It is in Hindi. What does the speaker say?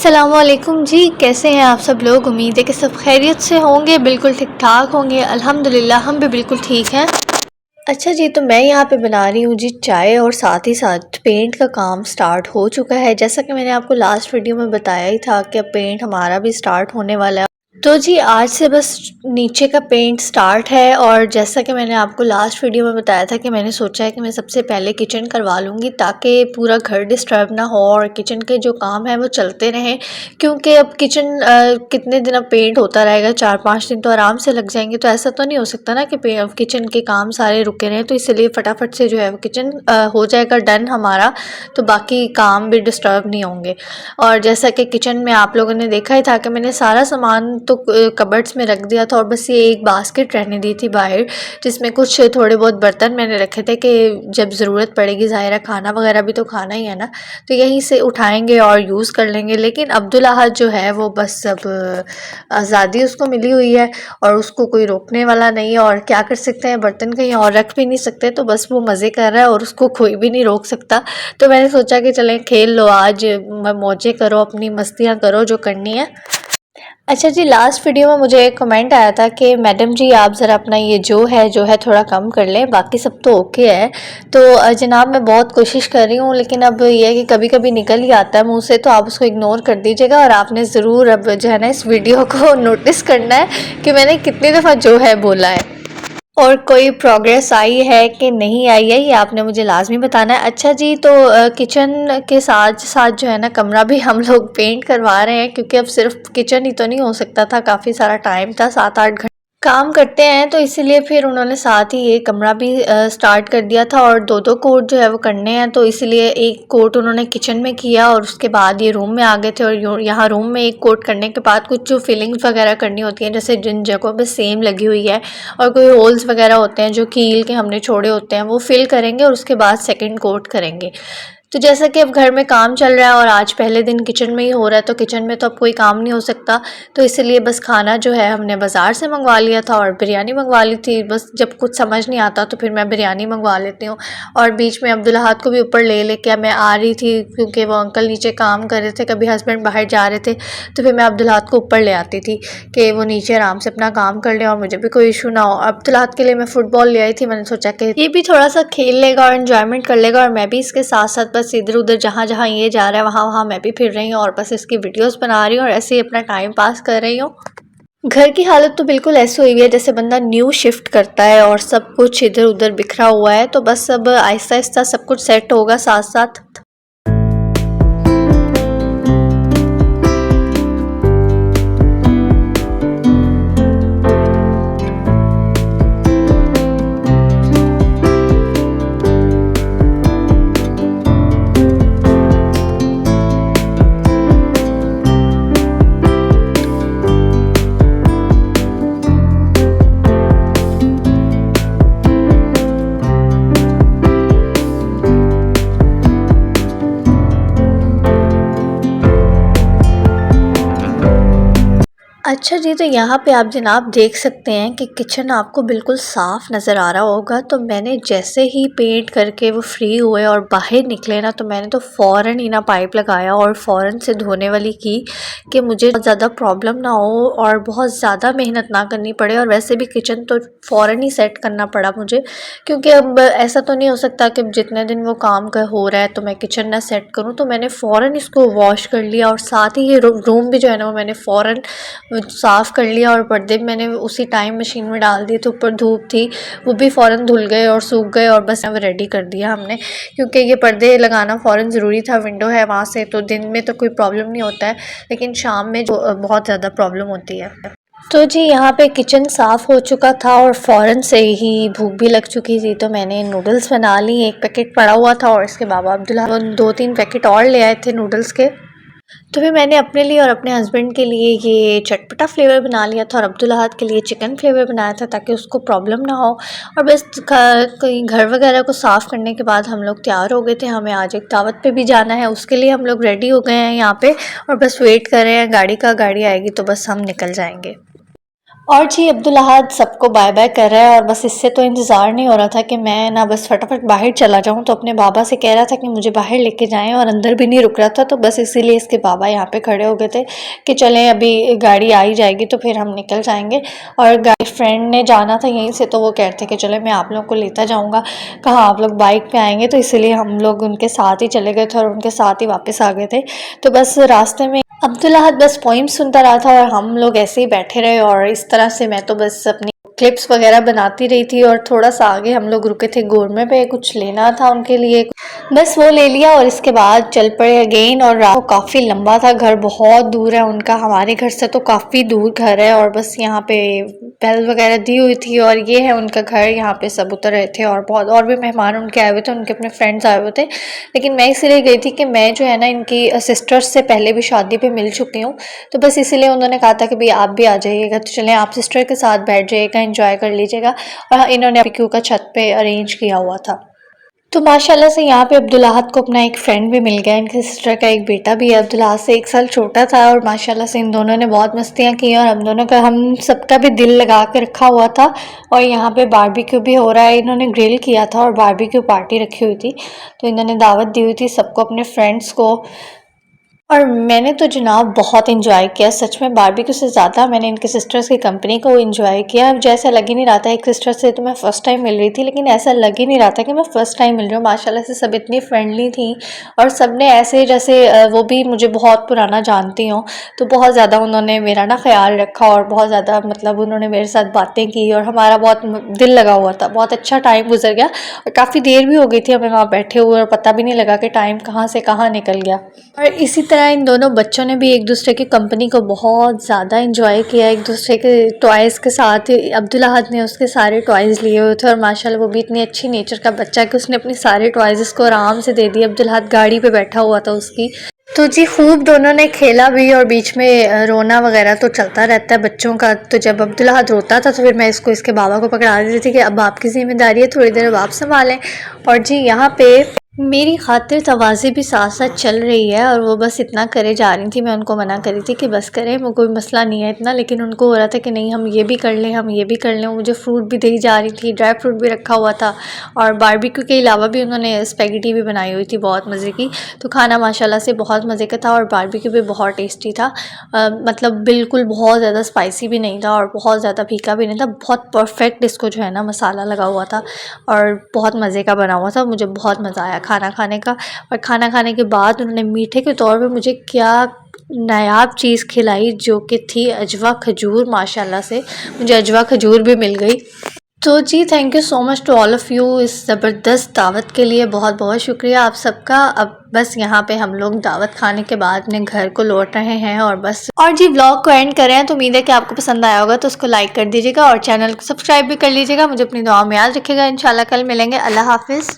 अस्सलामुअलैकुम जी, कैसे हैं आप सब लोग। उम्मीद है कि सब खैरियत से होंगे, बिल्कुल ठीक ठाक होंगे। अल्हम्दुलिल्लाह हम भी बिल्कुल ठीक हैं। अच्छा जी, तो मैं यहाँ पे बना रही हूँ जी चाय और साथ ही साथ पेंट का काम स्टार्ट हो चुका है। जैसा कि मैंने आपको लास्ट वीडियो में बताया ही था कि अब पेंट हमारा भी स्टार्ट होने वाला है। तो जी आज से बस नीचे का पेंट स्टार्ट है। और जैसा कि मैंने आपको लास्ट वीडियो में बताया था कि मैंने सोचा है कि मैं सबसे पहले किचन करवा लूँगी ताकि पूरा घर डिस्टर्ब ना हो और किचन के जो काम है वो चलते रहें। क्योंकि अब किचन कितने दिन अब पेंट होता रहेगा, 4-5 दिन तो आराम से लग जाएंगे। तो ऐसा तो नहीं हो सकता ना कि किचन के काम सारे रुके रहें। तो इसलिए फटाफट से जो है वो किचन हो जाएगा डन हमारा, तो बाकी काम भी डिस्टर्ब नहीं होंगे। और जैसा कि किचन में आप लोगों ने देखा ही था कि मैंने सारा सामान तो कबर्ड्स में रख दिया था और बस ये एक बास्केट रहने दी थी बाहर, जिसमें कुछ थोड़े बहुत बर्तन मैंने रखे थे कि जब ज़रूरत पड़ेगी, ज़ाहिर है खाना वगैरह भी तो खाना ही है ना, तो यहीं से उठाएंगे और यूज़ कर लेंगे। लेकिन अब्दुल अहद जो है वो बस अब आज़ादी उसको मिली हुई है और उसको कोई रोकने वाला नहीं है। और क्या कर सकते हैं, बर्तन कहीं और रख भी नहीं सकते, तो बस वो मज़े कर रहा है और उसको कोई भी नहीं रोक सकता। तो मैंने सोचा कि चलें खेल लो, आज मौजें करो, अपनी मस्तियाँ करो जो करनी है। अच्छा जी, लास्ट वीडियो में मुझे एक कमेंट आया था कि मैडम जी आप ज़रा अपना ये जो है थोड़ा कम कर लें, बाकी सब तो ओके है। तो जनाब मैं बहुत कोशिश कर रही हूँ, लेकिन अब ये है कि कभी कभी निकल ही आता है मुंह से, तो आप उसको इग्नोर कर दीजिएगा। और आपने ज़रूर अब जो है ना इस वीडियो को नोटिस करना है कि मैंने कितनी दफ़ा जो है बोला है, और कोई प्रोग्रेस आई है कि नहीं आई है, ये आपने मुझे लाजमी बताना है। अच्छा जी, तो किचन के साथ साथ जो है ना कमरा भी हम लोग पेंट करवा रहे हैं, क्योंकि अब सिर्फ किचन ही तो नहीं हो सकता था, काफ़ी सारा टाइम था, 7-8 घंटे काम करते हैं, तो इसीलिए फिर उन्होंने साथ ही ये कमरा भी स्टार्ट कर दिया था। और 2-2 कोट जो है वो करने हैं, तो इसलिए एक कोट उन्होंने किचन में किया और उसके बाद ये रूम में आ गए थे। और यहाँ रूम में एक कोट करने के बाद कुछ जो फिलिंग्स वगैरह करनी होती हैं, जैसे जिन जगहों पे सेम लगी हुई है और कोई होल्स वगैरह होते हैं जो कील के हमने छोड़े होते हैं, वो फिल करेंगे और उसके बाद सेकेंड कोट करेंगे। तो जैसा कि अब घर में काम चल रहा है और आज पहले दिन किचन में ही हो रहा है, तो किचन में तो अब कोई काम नहीं हो सकता, तो इसलिए बस खाना जो है हमने बाज़ार से मंगवा लिया था और बिरयानी मंगवा ली थी। बस जब कुछ समझ नहीं आता तो फिर मैं बिरयानी मंगवा लेती हूँ। और बीच में अब्दुल अहद को भी ऊपर ले लेके मैं आ रही थी, क्योंकि वो अंकल नीचे काम कर रहे थे, कभी हस्बैंड बाहर जा रहे थे, तो फिर मैं अब्दुल अहद को ऊपर ले आती थी कि वो नीचे आराम से अपना काम कर लें और मुझे भी कोई इशू ना हो। अब्दुल अहद के लिए मैं फ़ुटबॉल ले आई थी, मैंने सोचा कि ये भी थोड़ा सा खेल लेगा और इन्जॉयमेंट कर लेगा, और मैं भी इसके साथ साथ बस इधर उधर जहाँ जहाँ ये जा रहा है वहाँ वहाँ मैं भी फिर रही हूँ और बस इसकी वीडियोस बना रही हूँ और ऐसे ही अपना टाइम पास कर रही हूँ। घर की हालत तो बिल्कुल ऐसी हुई है जैसे बंदा न्यू शिफ्ट करता है और सब कुछ इधर उधर बिखरा हुआ है, तो बस अब आहिस्ता आहिस्ता सब कुछ सेट होगा साथ साथ। अच्छा जी, तो यहाँ पे आप जनाब देख सकते हैं कि किचन आपको बिल्कुल साफ़ नज़र आ रहा होगा। तो मैंने जैसे ही पेंट करके वो फ्री हुए और बाहर निकले ना, तो मैंने तो फ़ौरन ही ना पाइप लगाया और फ़ौरन से धोने वाली की कि मुझे बहुत ज़्यादा प्रॉब्लम ना हो और बहुत ज़्यादा मेहनत ना करनी पड़े। और वैसे भी किचन तो फ़ौरन ही सेट करना पड़ा मुझे, क्योंकि अब ऐसा तो नहीं हो सकता कि जितने दिन वो काम का हो रहा है तो मैं किचन ना सेट करूँ। तो मैंने फ़ौरन इसको वॉश कर लिया और साथ ही ये रूम भी जो है ना वो मैंने फ़ौरन साफ़ कर लिया। और पर्दे भी मैंने उसी टाइम मशीन में डाल दिए थे, ऊपर धूप थी, वो भी फ़ौरन धुल गए और सूख गए और बस अब रेडी कर दिया हमने, क्योंकि ये पर्दे लगाना फ़ौरन ज़रूरी था। विंडो है वहाँ से, तो दिन में तो कोई प्रॉब्लम नहीं होता है, लेकिन शाम में जो बहुत ज़्यादा प्रॉब्लम होती है। तो जी यहाँ पे किचन साफ़ हो चुका था और फ़ौरन से ही भूख भी लग चुकी थी, तो मैंने नूडल्स बना ली। एक पैकेट पड़ा हुआ था और इसके बाबा अब्दुल्ला 2-3 पैकेट और ले आए थे नूडल्स के। तो फिर मैंने अपने लिए और अपने हस्बैंड के लिए ये चटपटा फ्लेवर बना लिया था और अब्दुल अहद के लिए चिकन फ्लेवर बनाया था, ताकि उसको प्रॉब्लम ना हो। और बस कहीं घर वगैरह को साफ़ करने के बाद हम लोग तैयार हो गए थे, हमें आज एक दावत पे भी जाना है, उसके लिए हम लोग रेडी हो गए हैं यहाँ पे और बस वेट कर रहे हैं गाड़ी का। गाड़ी आएगी तो बस हम निकल जाएंगे। और जी अब्दुल अहद सबको बाय बाय कर रहा है और बस इससे तो इंतज़ार नहीं हो रहा था कि मैं ना बस फटाफट बाहर चला जाऊं, तो अपने बाबा से कह रहा था कि मुझे बाहर लेके जाएं और अंदर भी नहीं रुक रहा था। तो बस इसीलिए इसके बाबा यहाँ पे खड़े हो गए थे कि चलें अभी गाड़ी आ ही जाएगी तो फिर हम निकल जाएंगे। और गाड़ी फ्रेंड ने जाना था यहीं से, तो वो कह रहे थे कि चले मैं आप लोग को लेता जाऊँगा। कहाँ आप लोग बाइक पर आएँगे, तो इसीलिए हम लोग उनके साथ ही चले गए थे और उनके साथ ही वापस आ गए थे। तो बस रास्ते में अब्दुल अहद बस पोइम सुनता रहा था और हम लोग ऐसे ही बैठे रहे और इस तरह से मैं तो बस अपनी क्लिप्स वगैरह बनाती रही थी। और थोड़ा सा आगे हम लोग रुके थे गोरमे पे, कुछ लेना था उनके लिए, बस वो ले लिया और इसके बाद चल पड़े अगेन। और रात को काफ़ी लंबा था, घर बहुत दूर है उनका, हमारे घर से तो काफ़ी दूर घर है। और बस यहाँ पे बेल वगैरह दी हुई थी और ये है उनका घर, यहाँ पे सब उतर रहे थे और बहुत और भी मेहमान उनके आए हुए थे, उनके अपने फ्रेंड्स आए हुए थे। लेकिन मैं इसीलिए गई थी कि मैं जो है ना इनकी सिस्टर्स से पहले भी शादी पे मिल चुकी हूँ, तो बस इसीलिए उन्होंने कहा था कि भाई आप भी आ जाइएगा, तो चलें आप सिस्टर के साथ बैठ जाइएगा, एंजॉय कर लीजिएगा। और हाँ, इन्होंने बारबेक्यू का छत पे अरेंज किया हुआ था। तो माशाल्लाह से यहाँ पे अब्दुल अहद को अपना एक फ्रेंड भी मिल गया, इनकी सिस्टर का एक बेटा भी है, अब्दुल अहद से 1 साल छोटा था। और माशाल्लाह से इन दोनों ने बहुत मस्तियाँ की और हम सबका भी दिल लगा के रखा हुआ था। और यहाँ पे बारबेक्यू भी हो रहा है, इन्होंने ग्रिल किया था और बारबेक्यू पार्टी रखी हुई थी, तो इन्होंने दावत दी हुई थी सबको, अपने फ्रेंड्स को। और मैंने तो जनाब बहुत इन्जॉय किया, सच में बारबेक्यू से ज़्यादा मैंने इनके सिस्टर्स की कंपनी को इन्जॉय किया। जैसा लग ही नहीं रहा था, एक सिस्टर से तो मैं फ़र्स्ट टाइम मिल रही थी, लेकिन ऐसा लग ही नहीं रहा था कि मैं फ़र्स्ट टाइम मिल रही हूँ। माशाल्लाह से सब इतनी फ्रेंडली थी और सब ने ऐसे जैसे वो भी मुझे बहुत पुराना जानती हों, तो बहुत ज़्यादा उन्होंने मेरा ना ख्याल रखा और बहुत ज़्यादा मतलब उन्होंने मेरे साथ बातें की और हमारा बहुत दिल लगा हुआ था, बहुत अच्छा टाइम गुजर गया। और काफ़ी देर भी हो गई थी हमें वहाँ बैठे हुए और पता भी नहीं लगा कि टाइम कहाँ से कहाँ निकल गया। और इसी तरह इन दोनों बच्चों ने भी एक दूसरे की कंपनी को बहुत ज़्यादा एंजॉय किया, एक दूसरे के टॉयज़ के साथ। अब्दुल अहद ने उसके सारे टॉयज़ लिए हुए थे और माशाल्लाह वो भी इतनी अच्छी नेचर का बच्चा कि उसने अपने सारे टॉयज़ इसको आराम से दे दिए। अब्दुल अहद गाड़ी पे बैठा हुआ था उसकी, तो जी खूब दोनों ने खेला भी। और बीच में रोना वगैरह तो चलता रहता है बच्चों का, तो जब अब्दुल अहद रोता था तो फिर मैं इसको इसके बाबा को पकड़ा देती थी कि अब आपकी ज़िम्मेदारी है, थोड़ी देर अब आप संभालें। और जी यहाँ पे मेरी खातिर तवाज़ी भी साथ साथ चल रही है और वो बस इतना करे जा रही थी, मैं उनको मना करी थी कि बस करें, वो कोई मसला नहीं है इतना, लेकिन उनको हो रहा था कि नहीं हम ये भी कर लें, हम ये भी कर लें। मुझे फ्रूट भी दी जा रही थी, ड्राई फ्रूट भी रखा हुआ था और बारबेक्यू के अलावा भी उन्होंने स्पैगेटी भी बनाई हुई थी बहुत मज़े की। तो खाना माशाल्लाह से बहुत मज़े का था और बारबेक्यू भी बहुत टेस्टी था। मतलब बिल्कुल बहुत ज़्यादा स्पाइसी भी नहीं था और बहुत ज़्यादा फीका भी नहीं था, बहुत परफेक्ट इसको जो है ना मसाला लगा हुआ था और बहुत मज़े का बना हुआ था। मुझे बहुत मज़ा आया खाना खाने का। और खाना खाने के बाद उन्होंने मीठे के तौर पे मुझे क्या नायाब चीज़ खिलाई, जो कि थी अजवा खजूर। माशाल्लाह से मुझे अजवा खजूर भी मिल गई। तो जी thank you so much to all of you इस ज़बरदस्त दावत के लिए, बहुत बहुत शुक्रिया आप सबका। अब बस यहाँ पे हम लोग दावत खाने के बाद अपने घर को लौट रहे हैं और बस। और जी व्लॉग को एंड करें हैं, तो उम्मीद है कि आपको पसंद आया होगा, तो उसको लाइक कर दीजिएगा और चैनल को सब्सक्राइब भी कर लीजिएगा। मुझे अपनी दुआ में याद रखिएगा, इंशाल्लाह कल मिलेंगे। अल्लाह हाफिज़।